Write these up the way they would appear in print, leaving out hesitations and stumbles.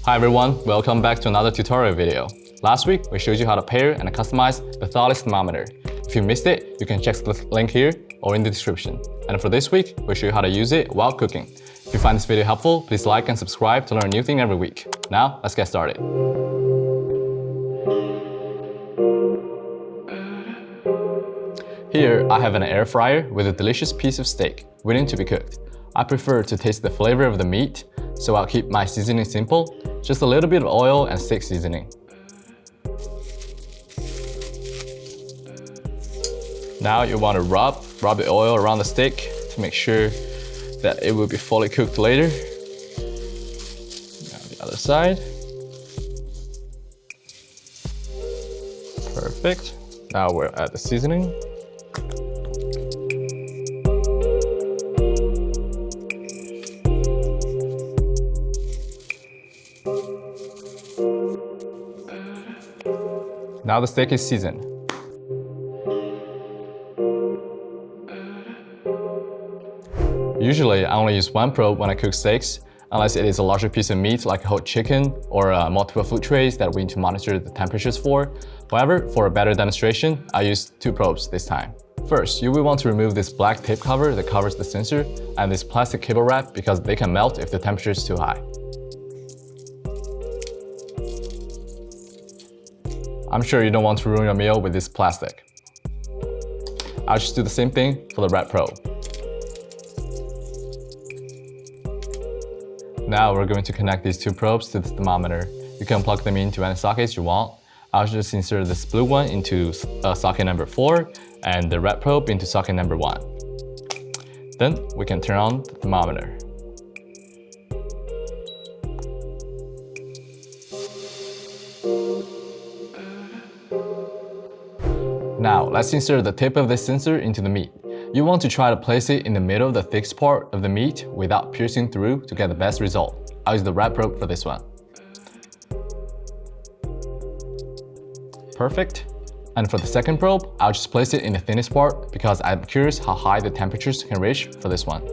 Hi everyone, welcome back to another tutorial video. Last week, we showed you how to pair and customize the Solis thermometer. If you missed it, you can check the link here or in the description. And for this week, we'll show you how to use it while cooking. If you find this video helpful, please like and subscribe to learn a new thing every week. Now, let's get started. Here, I have an air fryer with a delicious piece of steak waiting to be cooked. I prefer to taste the flavor of the meat, so I'll keep my seasoning simple, just a little bit of oil and steak seasoning. Now you want to rub the oil around the steak to make sure that it will be fully cooked later. Now the other side. Perfect. Now we'll add the seasoning. Now the steak is seasoned. Usually, I only use one probe when I cook steaks, unless it is a larger piece of meat like a whole chicken or multiple food trays that we need to monitor the temperatures for. However, for a better demonstration, I used two probes this time. First, you will want to remove this black tape cover that covers the sensor and this plastic cable wrap because they can melt if the temperature is too high. I'm sure you don't want to ruin your meal with this plastic. I'll just do the same thing for the red probe. Now we're going to connect these two probes to the thermometer. You can plug them into any sockets you want. I'll just insert this blue one into socket number 4 and the red probe into socket number 1. Then we can turn on the thermometer. Now, let's insert the tip of this sensor into the meat. You want to try to place it in the middle of the thickest part of the meat without piercing through to get the best result. I'll use the red probe for this one. Perfect. And for the second probe, I'll just place it in the thinnest part because I'm curious how high the temperatures can reach for this one.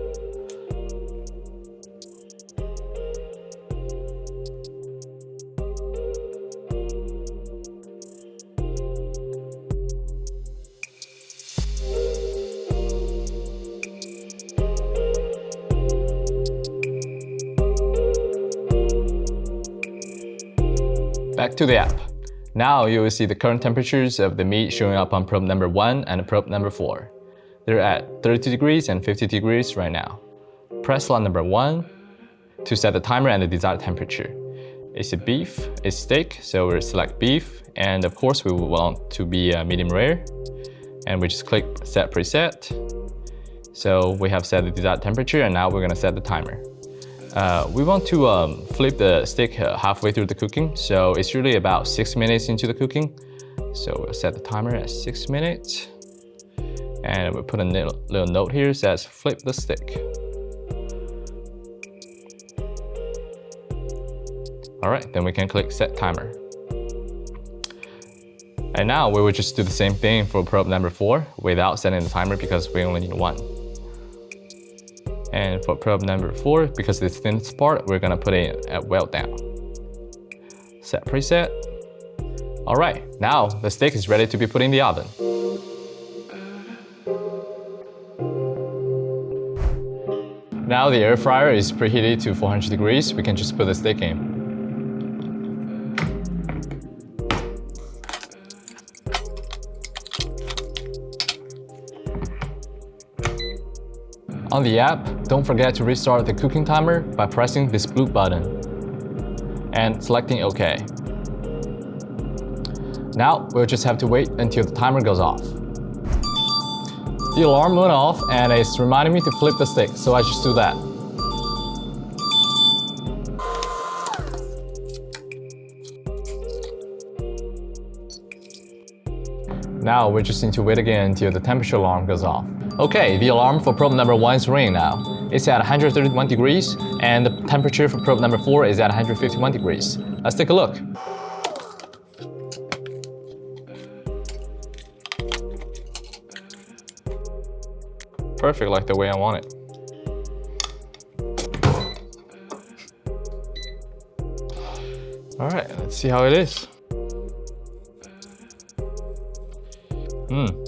Back to the app. Now you will see the current temperatures of the meat showing up on probe number 1 and probe number 4. They're at 32 degrees and 50 degrees right now. Press slot number 1 to set the timer and the desired temperature. It's a beef, it's steak, so we'll select beef, and of course we will want to be medium rare. And we just click set preset. So we have set the desired temperature and now we're gonna set the timer. We want to flip the steak halfway through the cooking, so it's really about 6 minutes into the cooking. So we'll set the timer at 6 minutes. And we'll put a little note here that says flip the steak. Alright, then we can click set timer. And now we will just do the same thing for probe number 4 without setting the timer because we only need one. And for probe number 4, because it's the thinnest part, we're gonna put it at well down. Set preset. All right, now the steak is ready to be put in the oven. Now the air fryer is preheated to 400 degrees. We can just put the steak in. On the app, don't forget to restart the cooking timer by pressing this blue button and selecting OK. Now, we'll just have to wait until the timer goes off. The alarm went off and it's reminding me to flip the steak, so I just do that. Now, we just need to wait again until the temperature alarm goes off. Okay, the alarm for probe number 1 is ringing now. It's at 131 degrees, and the temperature for probe number 4 is at 151 degrees. Let's take a look. Perfect, like the way I want it. All right, let's see how it is.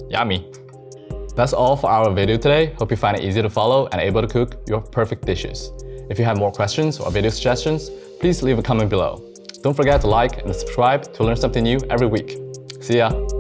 Yummy. That's all for our video today. Hope you find it easy to follow and able to cook your perfect dishes. If you have more questions or video suggestions, please leave a comment below. Don't forget to like and subscribe to learn something new every week. See ya!